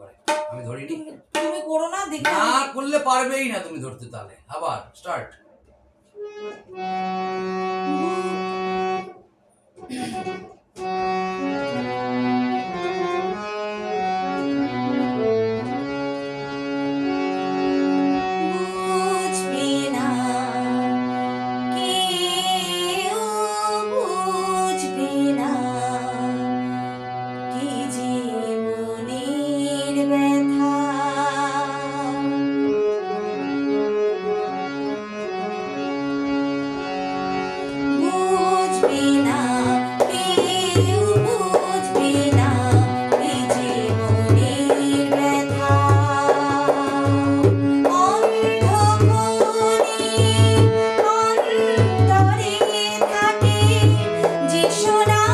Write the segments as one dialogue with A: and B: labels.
A: করে। আমি ধরিনি।
B: তুমি করো না, দেখি
A: না করলে পারবেই না তুমি ধরতে। তাহলে আবার স্টার্ট।
B: বুঝবে না কেউ, বুঝবে না কি যে মনের ব্যথা। বুঝবে না কেউ, বুঝবে না কি যে মনের ব্যথা। অন্ধকারে অন্তরে থাকে যে সোনা,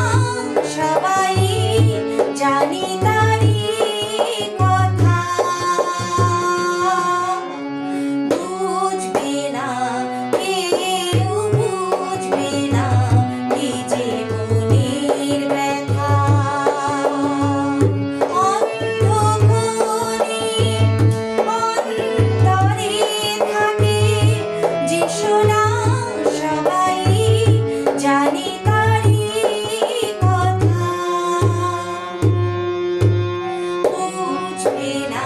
B: সবাই জানি তারি কথা। বুঝবে না কেউ, বুঝবে না কি যে মনের ব্যথা। অন্ধকারে অন্তরে থাকে যে সোনা, সবাই জানি তারি কথা। বুঝবে না